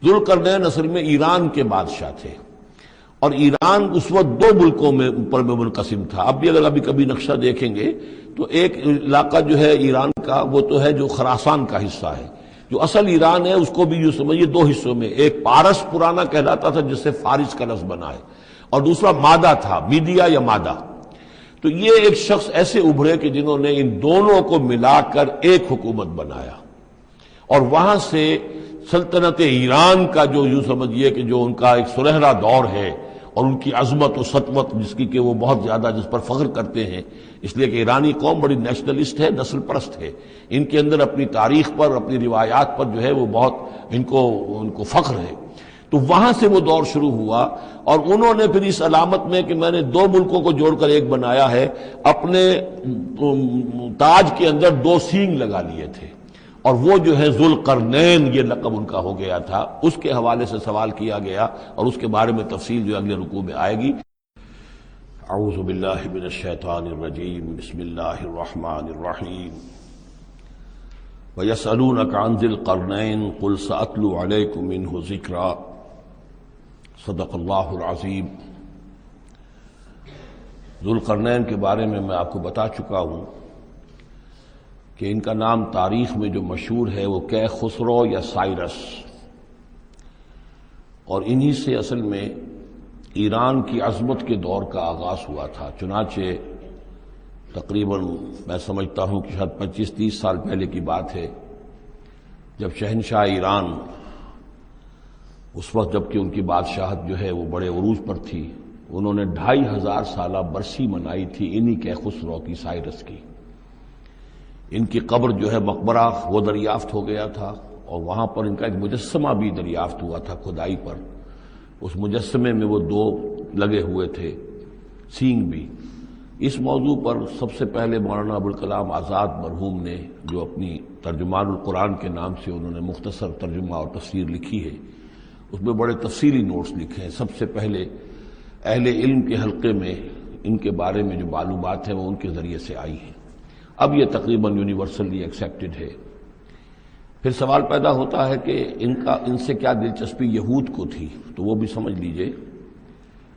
ذوالقرنین اصل میں ایران کے بادشاہ تھے، اور ایران اس وقت دو ملکوں میں اوپر میں منقسم تھا۔ اب بھی اگر ابھی کبھی نقشہ دیکھیں گے تو ایک علاقہ جو ہے ایران کا وہ تو ہے جو خراسان کا حصہ ہے، جو اصل ایران ہے اس کو بھی جو سمجھیے دو حصوں میں، ایک پارس پرانا کہلاتا تھا جس سے فارس کا لفظ بنا ہے، اور دوسرا مادہ تھا، میڈیا یا مادہ۔ تو یہ ایک شخص ایسے ابھرے کہ جنہوں نے ان دونوں کو ملا کر ایک حکومت بنایا، اور وہاں سے سلطنت ایران کا جو یوں سمجھیے کہ جو ان کا ایک سنہرا دور ہے، اور ان کی عظمت و سطوت جس کی کہ وہ بہت زیادہ جس پر فخر کرتے ہیں، اس لیے کہ ایرانی قوم بڑی نیشنلسٹ ہے، نسل پرست ہے، ان کے اندر اپنی تاریخ پر، اپنی روایات پر جو ہے وہ بہت ان کو فخر ہے۔ تو وہاں سے وہ دور شروع ہوا، اور انہوں نے پھر اس علامت میں کہ میں نے دو ملکوں کو جوڑ کر ایک بنایا ہے، اپنے تاج کے اندر دو سینگ لگا لیے تھے، اور وہ جو ہے ذوالقرنین یہ لقب ان کا ہو گیا تھا۔ اس کے حوالے سے سوال کیا گیا، اور اس کے بارے میں تفصیل جو اگلے رکوع میں آئے گی۔ اعوذ باللہ من الشیطان الرجیم، بسم اللہ الرحمن الرحیم۔ وَيَسْأَلُونَكَ عَنْ ذِي الْقَرْنَيْنِ قُلْ سَأَتْلُو عَلَيْكُمْ مِنْهُ ذِكْرًا۔ صدق اللہ العظیم۔ ذوالقرنین کے بارے میں آپ کو بتا چکا ہوں کہ ان کا نام تاریخ میں جو مشہور ہے وہ کہ خسرو یا سائرس، اور انہی سے اصل میں ایران کی عظمت کے دور کا آغاز ہوا تھا۔ چنانچہ تقریباً میں سمجھتا ہوں کہ شاید 25-30 سال پہلے کی بات ہے، جب شہنشاہ ایران، اس وقت جب کہ ان کی بادشاہت جو ہے وہ بڑے عروج پر تھی، انہوں نے 2500 سالہ برسی منائی تھی انہی کہ خسرو کی، سائرس کی۔ ان کی قبر جو ہے مقبرہ وہ دریافت ہو گیا تھا، اور وہاں پر ان کا ایک مجسمہ بھی دریافت ہوا تھا کھدائی پر۔ اس مجسمے میں وہ دو لگے ہوئے تھے سینگ بھی۔ اس موضوع پر سب سے پہلے مولانا ابوالکلام آزاد مرحوم نے جو اپنی ترجمان القرآن کے نام سے انہوں نے مختصر ترجمہ اور تفسیر لکھی ہے، اس میں بڑے تفصیلی نوٹس لکھے ہیں۔ سب سے پہلے اہل علم کے حلقے میں ان کے بارے میں جو معلومات ہیں وہ ان کے ذریعے سے آئی ہیں، اب یہ تقریباً یونیورسلی ایکسیپٹڈ ہے۔ پھر سوال پیدا ہوتا ہے کہ ان سے کیا دلچسپی یہود کو تھی، تو وہ بھی سمجھ لیجئے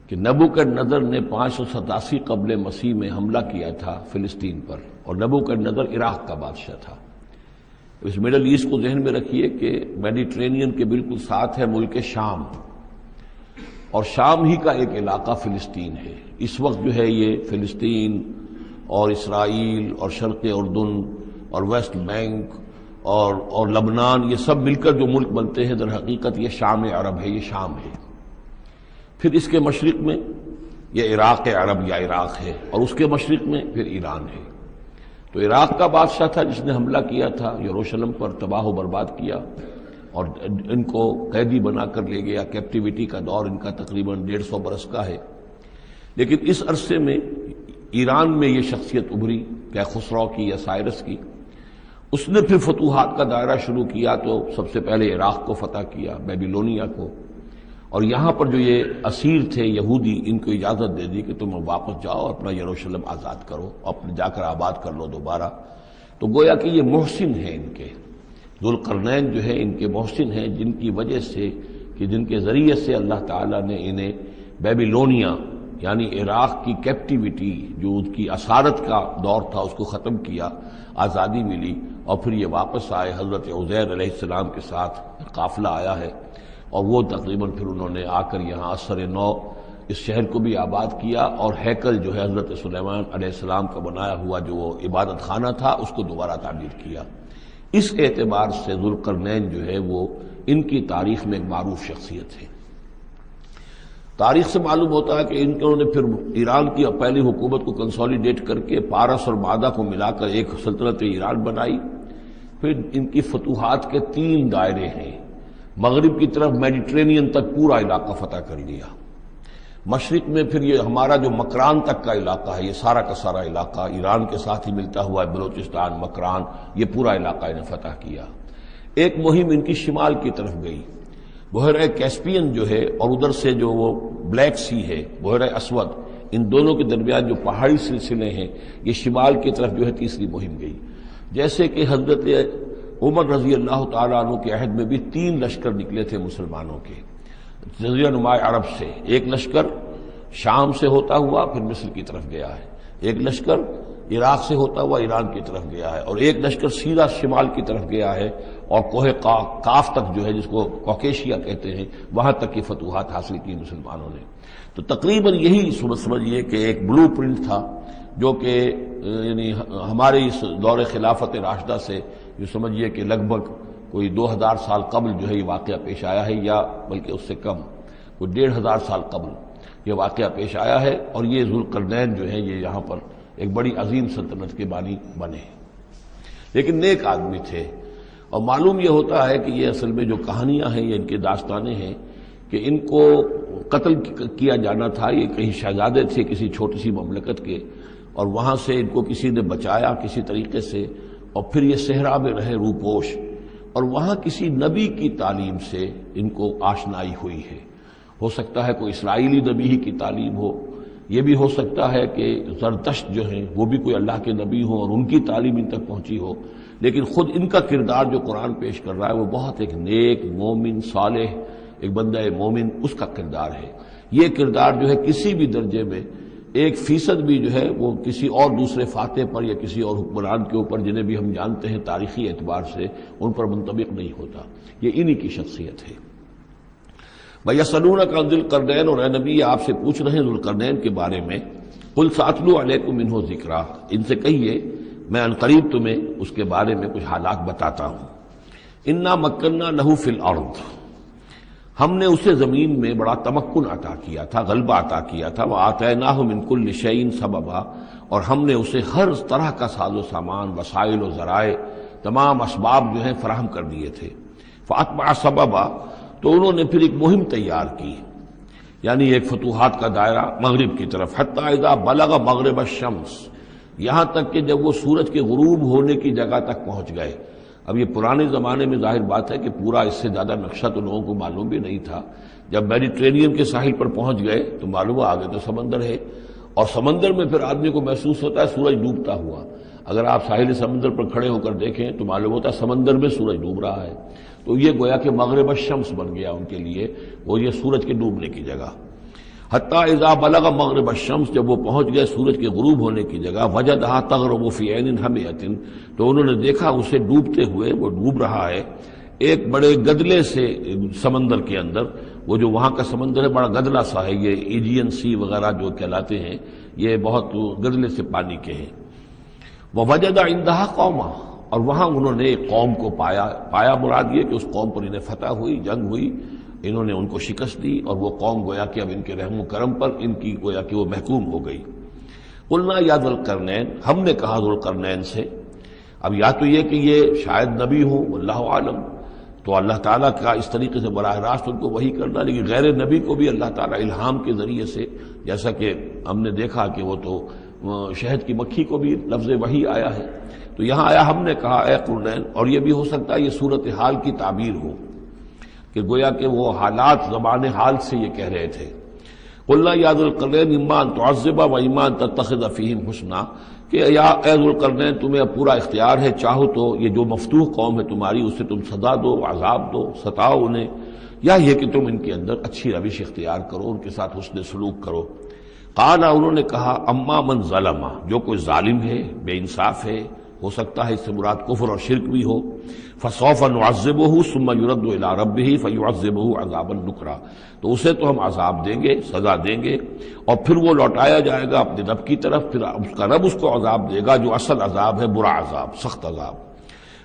کہ نبوکدنضر نے 587 قبل مسیح میں حملہ کیا تھا فلسطین پر، اور نبوکدنضر عراق کا بادشاہ تھا۔ اس مڈل ایسٹ کو ذہن میں رکھیے کہ میڈیٹرینین کے بالکل ساتھ ہے ملک شام، اور شام ہی کا ایک علاقہ فلسطین ہے۔ اس وقت جو ہے یہ فلسطین اور اسرائیل اور شرق اردن اور ویسٹ بینک اور لبنان، یہ سب مل کر جو ملک بنتے ہیں، در حقیقت یہ شام عرب ہے، یہ شام ہے۔ پھر اس کے مشرق میں یہ عراق عرب یا عراق ہے، اور اس کے مشرق میں پھر ایران ہے۔ تو عراق کا بادشاہ تھا جس نے حملہ کیا تھا یروشلم پر، تباہ و برباد کیا، اور ان کو قیدی بنا کر لے گیا۔ کیپٹیوٹی کا دور ان کا تقریباً 150 برس کا ہے۔ لیکن اس عرصے میں ایران میں یہ شخصیت ابھری کہ خسرو کی یا سائرس کی۔ اس نے پھر فتوحات کا دائرہ شروع کیا، تو سب سے پہلے عراق کو فتح کیا، بیبیلونیا کو، اور یہاں پر جو یہ اسیر تھے یہودی، ان کو اجازت دے دی کہ تم واپس جاؤ، اپنا یروشلم آزاد کرو، اپنے جا کر آباد کر لو دوبارہ۔ تو گویا کہ یہ محسن ہیں ان کے، ذوالقرنین جو ہے ان کے محسن ہیں، جن کی وجہ سے کہ جن کے ذریعے سے اللہ تعالیٰ نے انہیں بیبیلونیا یعنی عراق کی کیپٹیوٹی جو ان کی اسارت کا دور تھا اس کو ختم کیا، آزادی ملی، اور پھر یہ واپس آئے۔ حضرت عزیر علیہ السلام کے ساتھ قافلہ آیا ہے، اور وہ تقریباً پھر انہوں نے آ کر یہاں اثر نو اس شہر کو بھی آباد کیا، اور ہیکل جو ہے حضرت سلیمان علیہ السلام کا بنایا ہوا جو وہ عبادت خانہ تھا اس کو دوبارہ تعمیر کیا۔ اس اعتبار سے ذوالقرنین جو ہے وہ ان کی تاریخ میں ایک معروف شخصیت ہے۔ تاریخ سے معلوم ہوتا ہے کہ انہوں نے پھر ایران کی پہلی حکومت کو کنسولیڈیٹ کر کے پارس اور مادہ کو ملا کر ایک سلطنت ایران بنائی۔ پھر ان کی فتوحات کے 3 دائرے ہیں۔ مغرب کی طرف میڈیٹرینین تک پورا علاقہ فتح کر لیا، مشرق میں پھر یہ ہمارا جو مکران تک کا علاقہ ہے، یہ سارا کا سارا علاقہ ایران کے ساتھ ہی ملتا ہوا ہے، بلوچستان، مکران، یہ پورا علاقہ انہیں فتح کیا۔ ایک مہم ان کی شمال کی طرف گئی، بحیرہ کیسپین جو ہے، اور ادھر سے جو وہ بلیک سی ہے، بحیرہ اسود، ان دونوں کے درمیان جو پہاڑی سلسلے ہیں، یہ شمال کی طرف جو ہے تیسری مہم گئی۔ جیسے کہ حضرت عمر رضی اللہ تعالیٰ عنہ کے عہد میں بھی 3 لشکر نکلے تھے مسلمانوں کے جزیرہ نما عرب سے. ایک لشکر شام سے ہوتا ہوا پھر مصر کی طرف گیا ہے، ایک لشکر عراق سے ہوتا ہوا ایران کی طرف گیا ہے، اور ایک لشکر سیدھا شمال کی طرف گیا ہے اور کوہ کاف تک جو ہے جس کو کوکیشیا کہتے ہیں وہاں تک کی فتوحات حاصل کی مسلمانوں نے. تو تقریباً یہی سمجھیے کہ ایک بلو پرنٹ تھا جو کہ یعنی ہمارے اس دور خلافت راشدہ سے جو سمجھیے کہ لگ بھگ کوئی 2000 سال قبل جو ہے یہ واقعہ پیش آیا ہے، یا بلکہ اس سے کم کوئی 1500 سال قبل یہ واقعہ پیش آیا ہے. اور یہ ذوالقرنین جو ہے یہ یہاں پر ایک بڑی عظیم سلطنت کے بانی بنے، لیکن نیک آدمی تھے. اور معلوم یہ ہوتا ہے کہ یہ اصل میں جو کہانیاں ہیں یہ ان کے داستانیں ہیں کہ ان کو قتل کیا جانا تھا. یہ کہیں شہزادے تھے کسی چھوٹی سی مملکت کے، اور وہاں سے ان کو کسی نے بچایا کسی طریقے سے، اور پھر یہ صحرا میں رہے روپوش، اور وہاں کسی نبی کی تعلیم سے ان کو آشنائی ہوئی ہے. ہو سکتا ہے کوئی اسرائیلی نبی ہی کی تعلیم ہو، یہ بھی ہو سکتا ہے کہ زرتشت جو ہیں وہ بھی کوئی اللہ کے نبی ہوں اور ان کی تعلیم ان تک پہنچی ہو، لیکن خود ان کا کردار جو قرآن پیش کر رہا ہے وہ بہت ایک نیک مومن صالح ایک بندہ مومن اس کا کردار ہے. یہ کردار جو ہے کسی بھی درجے میں 1% بھی جو ہے وہ کسی اور دوسرے فاتح پر یا کسی اور حکمران کے اوپر جنہیں بھی ہم جانتے ہیں تاریخی اعتبار سے ان پر منطبق نہیں ہوتا. یہ انہی کی شخصیت ہے. وَيَسْأَلُونَكَ عَنِ ذِي الْقَرْنَيْنِ، اور اے نبی آپ سے پوچھ رہے ہیں ذوالقرنین کے بارے میں. قُلْ سَأَتْلُو عَلَيْكُم مِّنْهُ ذِكْرًا، ان سے کہیے میں عنقریب تمہیں اس کے بارے میں کچھ حالات بتاتا ہوں. اِنَّا مَكَّنَّا لَهُ فِي الْأَرْضِ، ہم نے اسے زمین میں بڑا تمکن عطا کیا تھا، غلبہ عطا کیا تھا. وَآتَيْنَاهُ مِن كُلِّ شَيْءٍ سَبَبًا، اور ہم نے اسے ہر طرح کا ساز و سامان وسائل و ذرائع تمام اسباب جو ہیں فراہم کر دیے تھے. فَأَتْبَعَ سَبَبًا، تو انہوں نے پھر ایک مہم تیار کی، یعنی ایک فتوحات کا دائرہ مغرب کی طرف. حتیٰ اذا بلغ مغرب الشمس، یہاں تک کہ جب وہ سورج کے غروب ہونے کی جگہ تک پہنچ گئے. اب یہ پرانے زمانے میں ظاہر بات ہے کہ پورا اس سے زیادہ نقشہ تو لوگوں کو معلوم بھی نہیں تھا. جب میڈیٹرینین کے ساحل پر پہنچ گئے تو معلوم ہوا آگے تو سمندر ہے، اور سمندر میں پھر آدمی کو محسوس ہوتا ہے سورج ڈوبتا ہوا. اگر آپ ساحل سمندر پر کھڑے ہو کر دیکھیں تو معلوم ہوتا ہے سمندر میں سورج ڈوب رہا ہے. تو یہ گویا کہ مغرب الشمس بن گیا ان کے لیے، وہ یہ سورج کے ڈوبنے کی جگہ. حتیٰ اذا بلغ مغرب الشمس، جب وہ پہنچ گئے سورج کے غروب ہونے کی جگہ. وجدہا تغرب فی عین حمیۃ، تو انہوں نے دیکھا اسے ڈوبتے ہوئے، وہ ڈوب رہا ہے ایک بڑے گدلے سے سمندر کے اندر. وہ جو وہاں کا سمندر ہے بڑا گدلا سا ہے، یہ ایجین سی وغیرہ جو کہلاتے ہیں یہ بہت گدلے سے پانی کے ہیں. ووجد عندہا قوما، اور وہاں انہوں نے ایک قوم کو پایا مراد یہ کہ اس قوم پر انہیں فتح ہوئی، جنگ ہوئی، انہوں نے ان کو شکست دی، اور وہ قوم گویا کہ اب ان کے رحم و کرم پر ان کی گویا کہ وہ محکوم ہو گئی. قلنا یا ذوالقرنین، ہم نے کہا ذوالقرنین سے. اب یا تو یہ کہ یہ شاید نبی ہوں واللہ عالم، تو اللہ تعالیٰ کا اس طریقے سے براہ راست ان کو وحی کرنا، لیکن غیر نبی کو بھی اللہ تعالیٰ الہام کے ذریعے سے، جیسا کہ ہم نے دیکھا کہ وہ تو شہد کی مکھی کو بھی لفظ وحی آیا ہے. تو یہاں آیا ہم نے کہا اے قرنین، اور یہ بھی ہو سکتا ہے یہ صورتحال کی تعبیر ہو کہ گویا کہ وہ حالات زبان حال سے یہ کہہ رہے تھے. قلنا یا ذوالقرنین اما ان تعذب و اما ان تتخذ فیہم حسنا، کہ یا اے ذوالقرنین تمہیں اب پورا اختیار ہے، چاہو تو یہ جو مفتوح قوم ہے تمہاری اسے تم سزا دو، عذاب دو، ستاؤ انہیں، یا یہ کہ تم ان کے اندر اچھی روش اختیار کرو، ان کے ساتھ حسن سلوک کرو. قال، انہوں نے کہا اما من ظلم، جو کوئی ظالم ہے، بے انصاف ہے، ہو سکتا ہے اس سے مراد کفر اور شرک بھی ہو. فسوف نعذبہ ثم يرد الى ربہ فیعذبہ عذابا نکرا، تو اسے تو ہم عذاب دیں گے، سزا دیں گے، اور پھر وہ لوٹایا جائے گا اپنے رب کی طرف، پھر اس کا رب اس کو عذاب دے گا جو اصل عذاب ہے، برا عذاب، سخت عذاب.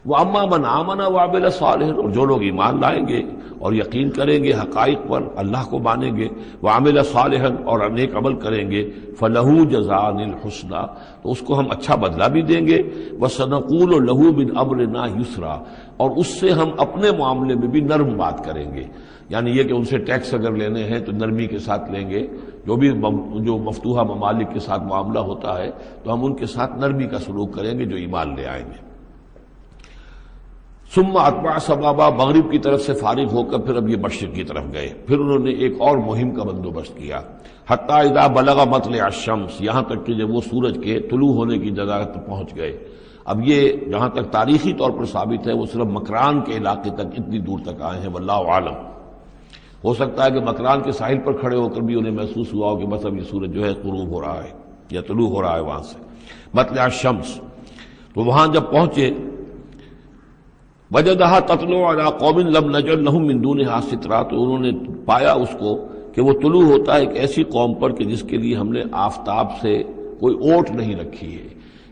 واما من آمن وعمل صالحا، اور جو لوگ ایمان لائیں گے اور یقین کریں گے حقائق پر، اللہ کو مانیں گے، وعمل صالحا، اور نیک عمل کریں گے، فلہ جزاء الحسنى، تو اس کو ہم اچھا بدلہ بھی دیں گے. وسنقول له من امرنا یسرا، اور اس سے ہم اپنے معاملے میں بھی نرم بات کریں گے. یعنی یہ کہ ان سے ٹیکس اگر لینے ہیں تو نرمی کے ساتھ لیں گے، جو مفتوحہ ممالک کے ساتھ معاملہ ہوتا ہے تو ہم ان کے ساتھ نرمی کا سلوک کریں گے جو ایمان لے آئیں گے. ثم اتبع سبابا، مغرب کی طرف سے فارغ ہو کر پھر اب یہ مشرق کی طرف گئے. پھر انہوں نے ایک اور مہم کا بندوبست کیا. حتیٰ اذا بلغ مطلع الشمس، یہاں تک کہ جب وہ سورج کے طلوع ہونے کی جگہ تک پہنچ گئے. اب یہ جہاں تک تاریخی طور پر ثابت ہے وہ صرف مکران کے علاقے تک اتنی دور تک آئے ہیں، واللہ عالم۔ ہو سکتا ہے کہ مکران کے ساحل پر کھڑے ہو کر بھی انہیں محسوس ہوا ہو کہ بس اب یہ سورج جو ہے غروب ہو رہا ہے یا طلوع ہو رہا ہے وہاں سے، مطلع الشمس۔ تو وہاں جب پہنچے وجدہا تطلع علی قوم لم نجعل لہم من دونہا سترا، تو انہوں نے پایا اس کو کہ وہ طلوع ہوتا ہے ایک ایسی قوم پر کہ جس کے لیے ہم نے آفتاب سے کوئی اوٹ نہیں رکھی ہے۔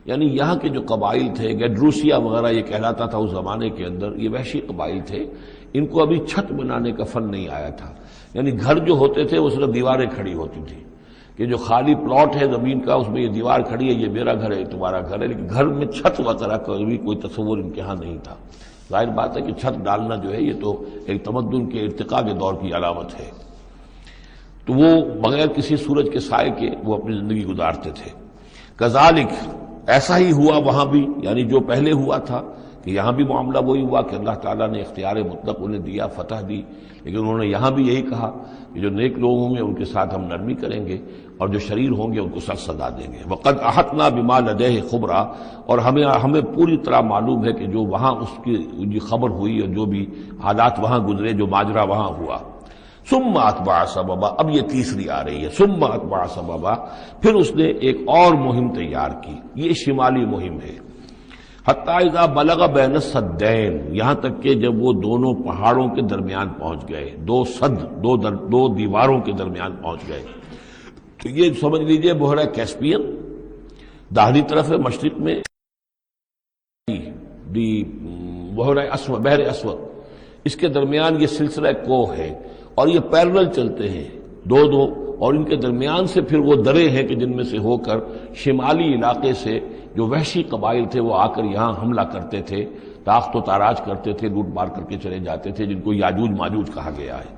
یعنی یہاں کے جو قبائل تھے، گیڈروسیا وغیرہ یہ کہلاتا تھا اس زمانے کے اندر، یہ وحشی قبائل تھے، ان کو ابھی چھت بنانے کا فن نہیں آیا تھا۔ یعنی گھر جو ہوتے تھے وہ صرف دیواریں کھڑی ہوتی تھی کہ جو خالی پلاٹ ہے زمین کا اس میں یہ دیوار کھڑی ہے، یہ میرا گھر ہے، تمہارا گھر ہے، لیکن گھر میں چھت وغیرہ کا بھی کوئی تصور ان کے ہاں نہیں تھا۔ ظاہر بات ہے کہ چھت ڈالنا جو ہے یہ تو ایک تمدن کے ارتقاء کے دور کی علامت ہے۔ تو وہ بغیر کسی سورج کے سائے کے وہ اپنی زندگی گزارتے تھے۔ کذالک، ایسا ہی ہوا وہاں بھی، یعنی جو پہلے ہوا تھا کہ یہاں بھی معاملہ وہی ہوا کہ اللہ تعالیٰ نے اختیار مطلق انہیں دیا، فتح دی، لیکن انہوں نے یہاں بھی یہی کہا کہ جو نیک لوگ ہوں گے ان کے ساتھ ہم نرمی کریں گے اور جو شریر ہوں گے ان کو سخت سزا دیں گے۔ وقد احطنا بما لدیہ خبرا، اور ہمیں پوری طرح معلوم ہے کہ جو وہاں اس کی خبر ہوئی اور جو بھی حالات وہاں گزرے، جو ماجرا وہاں ہوا۔ ثم اتبع سببا، اب یہ تیسری آ رہی ہے، ثم اتبع سببا، پھر اس نے ایک اور مہم تیار کی، یہ شمالی مہم ہے۔ حتی اذا بلغ بین السدین، یہاں تک کہ جب وہ دونوں پہاڑوں کے درمیان پہنچ گئے، دو سد، دو دیواروں کے درمیان پہنچ گئے، تو یہ سمجھ لیجئے بحیرہ کیسپیئن داہنی طرف ہے، مشرق میں بحر اسود، اس کے درمیان یہ سلسلہ کوہ ہے اور یہ پیرلل چلتے ہیں دو، اور ان کے درمیان سے پھر وہ درے ہیں کہ جن میں سے ہو کر شمالی علاقے سے جو وحشی قبائل تھے وہ آ کر یہاں حملہ کرتے تھے، تاخت و تاراج کرتے تھے، لوٹ مار کر کے چلے جاتے تھے، جن کو یاجوج ماجوج کہا گیا ہے۔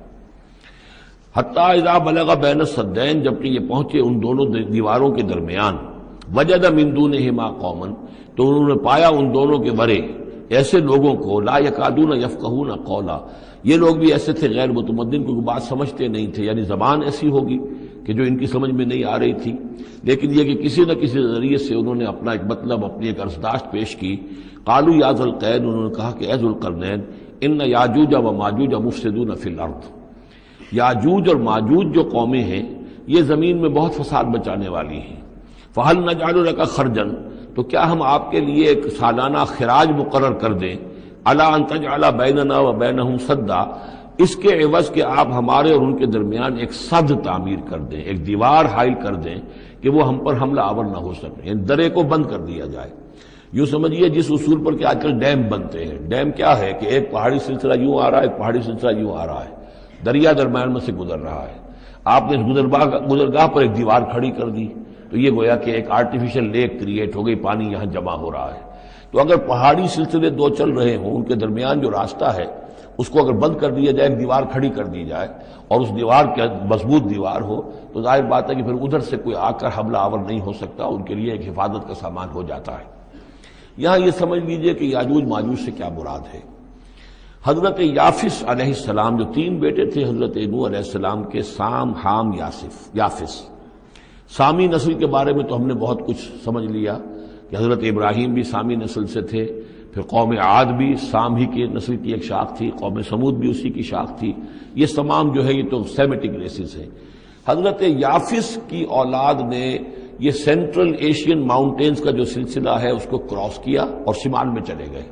حتی اذا بلغ بین السدین، جبکہ یہ پہنچے ان دونوں دیواروں کے درمیان، وجد من دونہما قوما، تو انہوں نے پایا ان دونوں کے ورے ایسے لوگوں کو، لا یکادون یفقہون قولا، یہ لوگ بھی ایسے تھے غیر متمدن، کوئی بات سمجھتے نہیں تھے، یعنی زبان ایسی ہوگی کہ جو ان کی سمجھ میں نہیں آ رہی تھی، لیکن یہ کہ کسی نہ کسی ذریعے سے انہوں نے اپنا ایک مطلب، اپنی ایک عرضداشت پیش کی۔ قالوا یا ذا القرنین، انہوں نے کہا کہ اے ذو القرنین، ان یاجوج و ماجوج مفسدون فی الارض، یاجوج اور ماجوج جو قومیں ہیں یہ زمین میں بہت فساد مچانے والی ہیں۔ فہل نجعل لک خرجا، تو کیا ہم آپ کے لیے ایک سالانہ خراج مقرر کر دیں، الا ان تجعل بیننا و بینہم سدا، اس کے عوض کہ آپ ہمارے اور ان کے درمیان ایک سد تعمیر کر دیں، ایک دیوار حائل کر دیں کہ وہ ہم پر حملہ آور نہ ہو سکے، یعنی درے کو بند کر دیا جائے۔ یوں سمجھیے جس اصول پر کہ آج کل ڈیم بنتے ہیں، ڈیم کیا ہے کہ ایک پہاڑی سلسلہ یوں آ رہا ہے، ایک پہاڑی سلسلہ یوں آ رہا ہے، دریا درمیان میں سے گزر رہا ہے، آپ نے اس گزرگاہ پر ایک دیوار کھڑی کر دی تو یہ گویا کہ ایک آرٹیفیشل لیک کریٹ ہو گئی، پانی یہاں جمع ہو رہا ہے۔ تو اگر پہاڑی سلسلے دو چل رہے ہوں، ان کے درمیان جو راستہ ہے اس کو اگر بند کر دیا جائے، ایک دیوار کھڑی کر دی جائے اور اس دیوار کے مضبوط دیوار ہو، تو ظاہر بات ہے کہ پھر ادھر سے کوئی آ کر حملہ آور نہیں ہو سکتا، ان کے لیے ایک حفاظت کا سامان ہو جاتا ہے۔ یہاں یہ سمجھ لیجئے کہ یاجوج ماجوج سے کیا مراد ہے۔ حضرت یافس علیہ السلام، جو تین بیٹے تھے حضرت نوح علیہ السلام کے، سام، حام، یافس، سامی نسل کے بارے میں تو ہم نے بہت کچھ سمجھ لیا کہ حضرت ابراہیم بھی سامی نسل سے تھے، پھر قوم عاد بھی سام ہی کی نسل کی ایک شاخ تھی، قوم سمود بھی اسی کی شاخ تھی، یہ تمام جو ہے یہ تو سیمیٹک ریسز ہیں۔ حضرت یافس کی اولاد نے یہ سینٹرل ایشین ماؤنٹینز کا جو سلسلہ ہے اس کو کراس کیا اور شمال میں چلے گئے،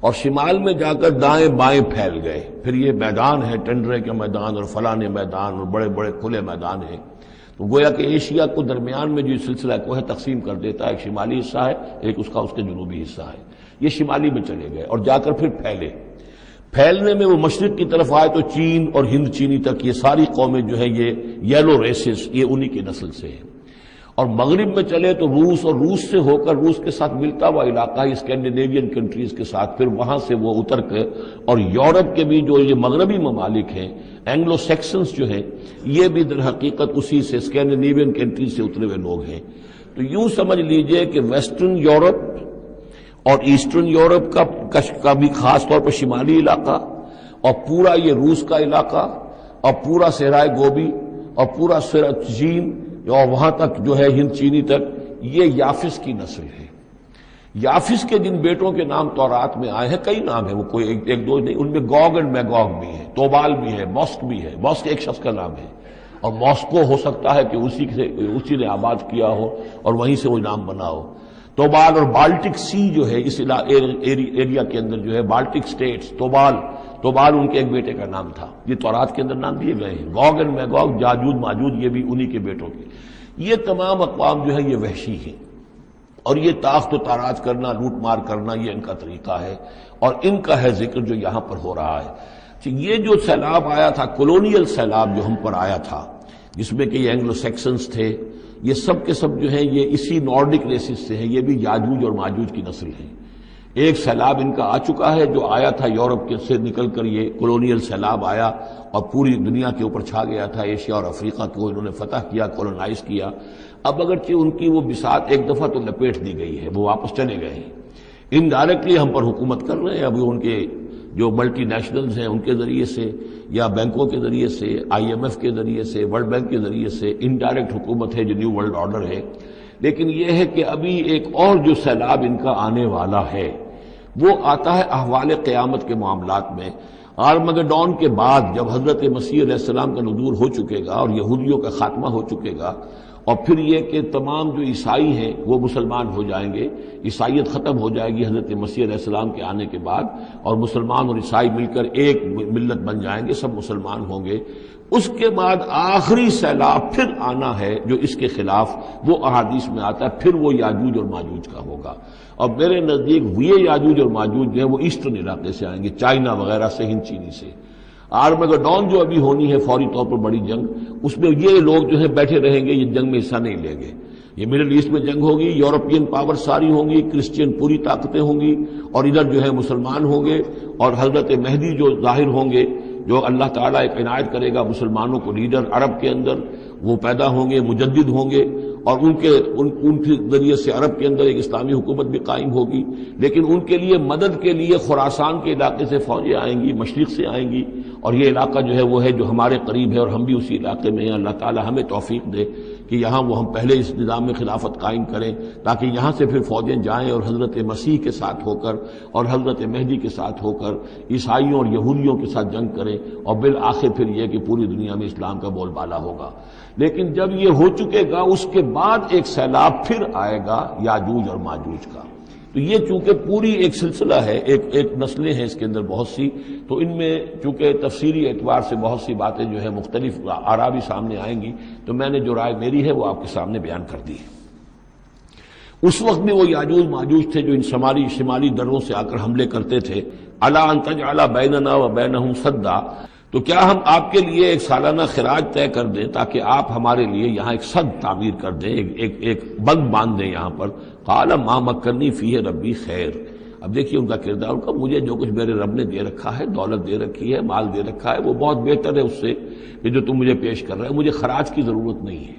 اور شمال میں جا کر دائیں بائیں پھیل گئے۔ پھر یہ میدان ہے، ٹنڈرے کے میدان اور فلانے میدان اور بڑے بڑے کھلے میدان ہیں، تو گویا کہ ایشیا کو درمیان میں جو سلسلہ کوہ تقسیم کر دیتا ہے، ایک شمالی حصہ ہے، ایک اس کا اس کے جنوبی حصہ ہے، یہ شمالی میں چلے گئے اور جا کر پھر پھیلنے میں وہ مشرق کی طرف آئے تو چین اور ہند چینی تک یہ ساری قومیں جو ہے یہ یلو ریسز، یہ انہی کی نسل سے ہیں۔ اور مغرب میں چلے تو روس، اور روس سے ہو کر روس کے ساتھ ملتا ہوا علاقہ اسکینڈینیوین کنٹریز کے ساتھ، پھر وہاں سے وہ اتر کے اور یورپ کے بھی جو یہ مغربی ممالک ہیں، اینگلو سیکسنز جو ہیں، یہ بھی در حقیقت اسی سے اسکینڈینیوین کنٹریز سے اترے ہوئے لوگ ہیں۔ تو یوں سمجھ لیجئے کہ ویسٹرن یورپ اور ایسٹرن یورپ کا بھی خاص طور پر شمالی علاقہ، اور پورا یہ روس کا علاقہ، اور پورا صحرائے گوبی، اور پورا چین، اور وہاں تک جو ہے ہند چینی تک، یہ یافس کی نسل ہے۔ یافس کے جن بیٹوں کے نام تورات میں آئے ہیں، کئی نام ہیں، وہ کوئی ایک دو نہیں، ان میں گوگ اینڈ میگوگ بھی ہے، توبال بھی ہے، موسک بھی ہے۔ موسک ایک شخص کا نام ہے، اور ماسکو ہو سکتا ہے کہ اسی نے آباد کیا ہو اور وہیں سے وہ نام بنا ہو۔ توبال اور بالٹک سی جو ہے اس ایریا کے اندر جو ہے بالٹک سٹیٹس، توبال ان کے ایک بیٹے کا نام تھا۔ یہ تورات کے اندر نام دیے گئے ہیں۔ گوگ اینڈ میگوگ، جاجوج ماجوج، یہ بھی انہی کے بیٹوں کے۔ یہ تمام اقوام جو ہے یہ وحشی ہیں، اور یہ تاخت و تاراج کرنا، لوٹ مار کرنا، یہ ان کا طریقہ ہے، اور ان کا ہے ذکر جو یہاں پر ہو رہا ہے۔ یہ جو سیلاب آیا تھا، کولونیل سیلاب جو ہم پر آیا تھا، جس میں کہ یہ اینگلو سیکسنز تھے، یہ سب کے سب جو ہیں یہ اسی نارڈک ریسز سے ہیں، یہ بھی یاجوج اور ماجوج کی نسل ہیں۔ ایک سیلاب ان کا آ چکا ہے جو آیا تھا یورپ کے سے نکل کر، یہ کولونیل سیلاب آیا اور پوری دنیا کے اوپر چھا گیا تھا۔ ایشیا اور افریقہ کو انہوں نے فتح کیا، کولونائز کیا۔ اب اگرچہ ان کی وہ بساط ایک دفعہ تو لپیٹ دی گئی ہے، وہ واپس چلے گئے ہیں، انڈائریکٹلی ہم پر حکومت کر رہے ہیں۔ ابھی ان کے جو ملٹی نیشنلز ہیں ان کے ذریعے سے، یا بینکوں کے ذریعے سے، IMF کے ذریعے سے، ورلڈ بینک کے ذریعے سے انڈائریکٹ حکومت ہے جو نیو ورلڈ آرڈر ہے۔ لیکن یہ ہے کہ ابھی ایک اور جو سیلاب ان کا آنے والا ہے وہ آتا ہے احوال قیامت کے معاملات میں۔ آرمگڈون کے بعد جب حضرت مسیح علیہ السلام کا نزول ہو چکے گا اور یہودیوں کا خاتمہ ہو چکے گا، اور پھر یہ کہ تمام جو عیسائی ہیں وہ مسلمان ہو جائیں گے، عیسائیت ختم ہو جائے گی حضرت مسیح علیہ السلام کے آنے کے بعد، اور مسلمان اور عیسائی مل کر ایک ملت بن جائیں گے، سب مسلمان ہوں گے۔ اس کے بعد آخری سیلاب پھر آنا ہے جو اس کے خلاف، وہ احادیث میں آتا ہے، پھر وہ یاجوج اور ماجوج کا ہوگا۔ اور میرے نزدیک یہ یاجوج اور ماجوج جو ہے وہ ایسٹرن علاقے سے آئیں گے، چائنا وغیرہ سے، ہند چینی سے۔ آرمگڈون جو ابھی ہونی ہے فوری طور پر بڑی جنگ، اس میں یہ لوگ جو ہے بیٹھے رہیں گے، یہ جنگ میں حصہ نہیں لیں گے۔ یہ مڈل ایسٹ میں جنگ ہوگی، یورپین پاور ساری ہوں گی، کرسچین پوری طاقتیں ہوں گی، اور ادھر جو ہے مسلمان ہوں گے، اور حضرت مہدی جو ظاہر ہوں گے، جو اللہ تعالیٰ ایک عنایت کرے گا مسلمانوں کو لیڈر عرب کے اندر، وہ پیدا ہوں گے، مجدد ہوں گے، اور ان کے ذریعے سے عرب کے اندر ایک اسلامی حکومت بھی قائم ہوگی۔ لیکن ان کے لیے مدد کے لیے خراسان کے علاقے سے فوجیں آئیں گی، مشرق سے آئیں گی، اور یہ علاقہ جو ہے وہ ہے جو ہمارے قریب ہے، اور ہم بھی اسی علاقے میں ہیں۔ اللہ تعالی ہمیں توفیق دے کہ یہاں وہ ہم پہلے اس نظام میں خلافت قائم کریں، تاکہ یہاں سے پھر فوجیں جائیں اور حضرت مسیح کے ساتھ ہو کر اور حضرت مہدی کے ساتھ ہو کر عیسائیوں اور یہودیوں کے ساتھ جنگ کریں، اور بالآخر پھر یہ کہ پوری دنیا میں اسلام کا بول بالا ہوگا۔ لیکن جب یہ ہو چکے گا، اس کے بعد ایک سیلاب پھر آئے گا یاجوج اور ماجوج کا۔ تو یہ چونکہ پوری ایک سلسلہ ہے، ایک نسلیں ہیں اس کے اندر بہت سی، تو ان میں چونکہ تفسیری اعتبار سے بہت سی باتیں جو ہے مختلف آراء بھی سامنے آئیں گی، تو میں نے جو رائے میری ہے وہ آپ کے سامنے بیان کر دی ہے۔ اس وقت بھی وہ یاجوج ماجوج تھے جو ان شمالی دروں سے آ کر حملے کرتے تھے۔ الا ان تجعل بیننا وبینہم سدا، تو کیا ہم آپ کے لیے ایک سالانہ خراج طے کر دیں تاکہ آپ ہمارے لیے یہاں ایک سد تعمیر کر دیں، ایک بند باندھ دیں یہاں پر۔ قال ما مکنی فیہ ربی خیر، اب دیکھیے ان کا کردار، ان کا مجھے جو کچھ میرے رب نے دے رکھا ہے، دولت دے رکھی ہے، مال دے رکھا ہے، وہ بہت بہتر ہے اس سے کہ جو تم مجھے پیش کر رہے ہو، مجھے خراج کی ضرورت نہیں ہے۔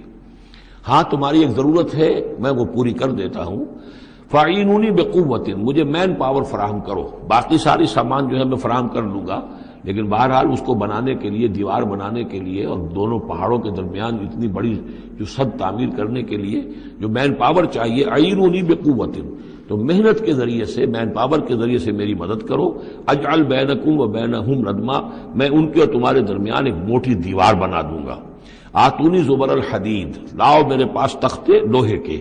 ہاں تمہاری ایک ضرورت ہے، میں وہ پوری کر دیتا ہوں۔ فاعینونی بقوت، مجھے مین پاور فراہم کرو، باقی ساری سامان جو ہے میں فراہم کر لوں گا، لیکن بہرحال اس کو بنانے کے لیے، دیوار بنانے کے لیے اور دونوں پہاڑوں کے درمیان اتنی بڑی جو سد تعمیر کرنے کے لیے جو مین پاور چاہیے، اعینونی بقوت، تو محنت کے ذریعے سے، مین پاور کے ذریعے سے میری مدد کرو۔ اجعل بینکم و بینہم ردما، میں ان کے اور تمہارے درمیان ایک موٹی دیوار بنا دوں گا۔ آتونی زبر الحدید، لاؤ میرے پاس تختے لوہے کے۔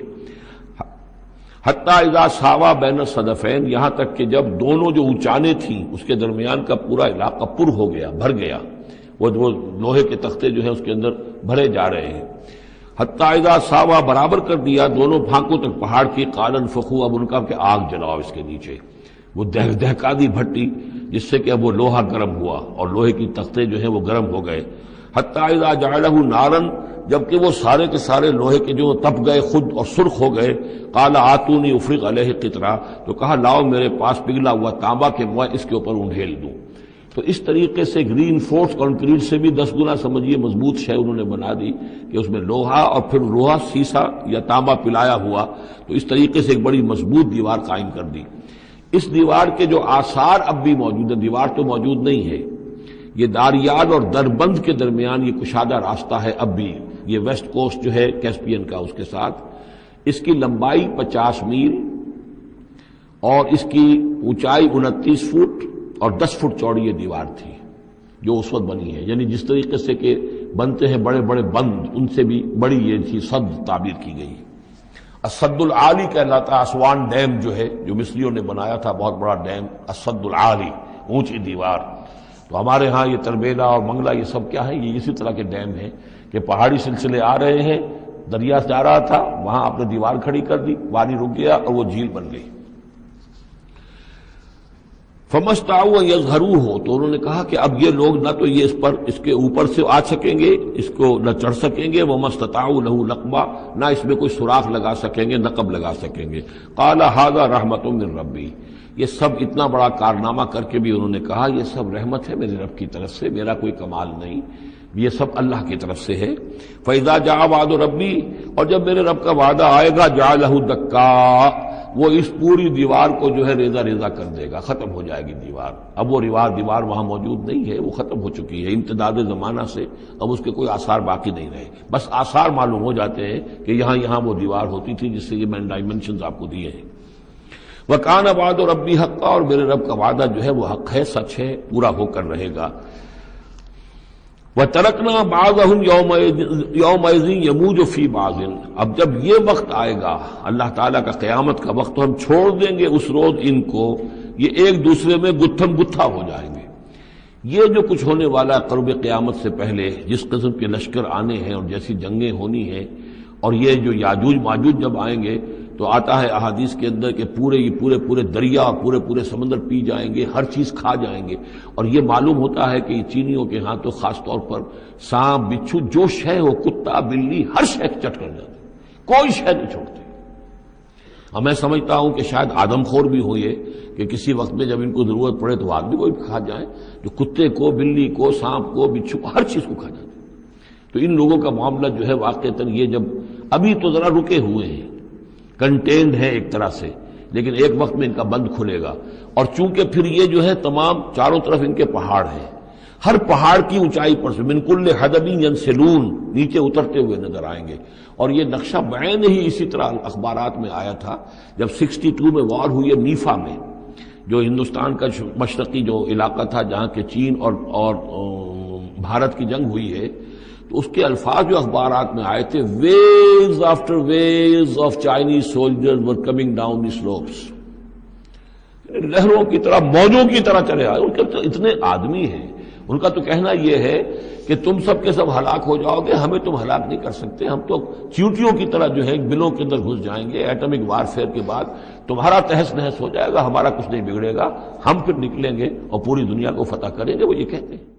حتی اذا ساوا بین الصدفین، یہاں تک کہ جب دونوں جو اونچانے تھیں اس کے درمیان کا پورا علاقہ پر ہو گیا، بھر گیا، وہ لوہے کے تختے جو ہیں اس کے اندر بھرے جا رہے ہیں۔ حتی اذا ساوا، برابر کر دیا دونوں پھانکوں تک پہاڑ کی، قال انفخوا، اب ان کا کہ آگ جلاؤ اس کے نیچے، وہ دہکا دی بھٹی جس سے کہ اب وہ لوہا گرم ہوا اور لوہے کی تختے جو ہیں وہ گرم ہو گئے۔ حتی اذا جعلہ نارا، جبکہ وہ سارے کے سارے لوہے کے جو تپ گئے خود اور سرخ ہو گئے۔ قال آتونی افرغ علیہ قطرہ، تو کہا لاؤ میرے پاس پگھلا ہوا تانبا کہ میں اس کے اوپر انڈھیل دوں۔ تو اس طریقے سے گرین فورس کنکریٹ سے بھی 10 گنا سمجھیے مضبوط شے انہوں نے بنا دی کہ اس میں لوہا اور پھر لوہا سیسا یا تانبا پلایا ہوا، تو اس طریقے سے ایک بڑی مضبوط دیوار قائم کر دی۔ اس دیوار کے جو آثار اب بھی موجود ہیں، دیوار تو موجود نہیں ہے، یہ داریال اور دربند کے درمیان یہ کشادہ راستہ ہے اب بھی، یہ ویسٹ کوسٹ جو ہے کیسپین کا، اس کے ساتھ اس کی لمبائی 50 میل اور اس کی اونچائی 29 فٹ اور 10 فٹ چوڑی یہ دیوار تھی جو اس وقت بنی ہے، یعنی جس طریقے سے کہ بنتے ہیں بڑے بڑے بند، ان سے بھی بڑی یہ تھی صد تعبیر کی گئی۔ الصد العالی کہلاتا ہے اسوان ڈیم جو ہے، جو مصریوں نے بنایا تھا، بہت بڑا ڈیم، الصد العالی، اونچی دیوار۔ تو ہمارے ہاں یہ تربیلا اور منگلا یہ سب کیا ہے، یہ اسی طرح کے ڈیم ہیں کہ پہاڑی سلسلے آ رہے ہیں، دریا جا رہا تھا، وہاں آپ نے دیوار کھڑی کر دی، پانی رک گیا اور وہ جھیل بن گئی۔ فَمَسْتَطَاعُوا أَن يَظْهَرُوهُ، تو انہوں نے کہا کہ اب یہ لوگ نہ تو یہ اس کے اوپر سے آ سکیں گے، اس کو نہ چڑھ سکیں گے، وَمَا اسْتَطَاعُوا لَهُ نَقْبًا، نہ اس میں کوئی سوراخ لگا سکیں گے، نقب لگا سکیں گے۔ قَالَ هَذَا رَحْمَةٌ مِّن رَّبِّي، یہ سب اتنا بڑا کارنامہ کر کے بھی انہوں نے کہا یہ سب رحمت ہے میرے رب کی طرف سے، میرا کوئی کمال نہیں، یہ سب اللہ کی طرف سے ہے۔ فَإِذَا جَاءَ وَعْدُ رَبِّي، اور جب میرے رب کا وعدہ آئے گا، جَعَلَهُ دَكَّا، وہ اس پوری دیوار کو جو ہے ریزہ ریزہ کر دے گا، ختم ہو جائے گی دیوار۔ اب وہ دیوار وہاں موجود نہیں ہے، وہ ختم ہو چکی ہے امتداد زمانہ سے، اب اس کے کوئی آثار باقی نہیں رہے، بس آثار معلوم ہو جاتے ہیں کہ یہاں وہ دیوار ہوتی تھی جس سے یہ میں نے ڈائمنشنز آپ کو دیے ہیں۔ وَكَانَ وَعْدُ رَبِّي حَقًّا، اور میرے رب کا وعدہ جو ہے وہ حق ہے، سچ ہے، پورا ہو کر رہے گا۔ وَتَرَكْنَا بَعْضَهُمْ يَوْمَئِذٍ يَمُوجُ فِي بَعْضٍ، اب جب یہ وقت آئے گا اللہ تعالیٰ کا قیامت کا وقت، تو ہم چھوڑ دیں گے اس روز ان کو، یہ ایک دوسرے میں گتھم گتھا ہو جائیں گے۔ یہ جو کچھ ہونے والا ہے قرب قیامت سے پہلے، جس قسم کے لشکر آنے ہیں اور جیسی جنگیں ہونی ہیں، اور یہ جو یاجوج ماجوج جب آئیں گے تو آتا ہے احادیث کے اندر کہ پورے دریا اور پورے سمندر پی جائیں گے، ہر چیز کھا جائیں گے، اور یہ معلوم ہوتا ہے کہ یہ چینیوں کے ہاں تو خاص طور پر سانپ بچھو جو شے ہو، کتا بلی، ہر شے چٹ کر جاتے، کوئی شے نہیں چھوڑتے۔ اور میں سمجھتا ہوں کہ شاید آدم خور بھی ہو یہ کہ کسی وقت میں جب ان کو ضرورت پڑے تو آدمی کو بھی کھا جائیں، جو کتے کو، بلی کو، سانپ کو، بچھو کو، ہر چیز کو کھا جاتے۔ تو ان لوگوں کا معاملہ جو ہے واقعتاً یہ جب ابھی تو ذرا رکے ہوئے ہیں، کنٹینڈ ہے ایک طرح سے، لیکن ایک وقت میں ان کا بند کھلے گا۔ اور چونکہ پھر یہ جو ہے تمام چاروں طرف ان کے پہاڑ ہیں، ہر پہاڑ کی اونچائی پر سے من کل حدب ینسلون، نیچے اترتے ہوئے نظر آئیں گے۔ اور یہ نقشہ بعین ہی اسی طرح اخبارات میں آیا تھا جب 62 میں وار ہوئی ہے نیفا میں، جو ہندوستان کا مشرقی جو علاقہ تھا جہاں کے چین اور بھارت کی جنگ ہوئی ہے، تو اس کے الفاظ جو اخبارات میں آئے تھے، waves after waves of Chinese soldiers were coming down the slopes, لہروں کی طرح، موجوں کی طرح چلے آئے۔ ان کے تو اتنے آدمی ہیں، ان کا تو کہنا یہ ہے کہ تم سب کے سب ہلاک ہو جاؤ گے، ہمیں تم ہلاک نہیں کر سکتے، ہم تو چیونٹیوں کی طرح جو ہے بلوں کے اندر گھس جائیں گے، ایٹمک وارفیئر کے بعد تمہارا تہس نہس ہو جائے گا، ہمارا کچھ نہیں بگڑے گا، ہم پھر نکلیں گے اور پوری دنیا کو فتح کریں گے، وہ یہ کہتے ہیں۔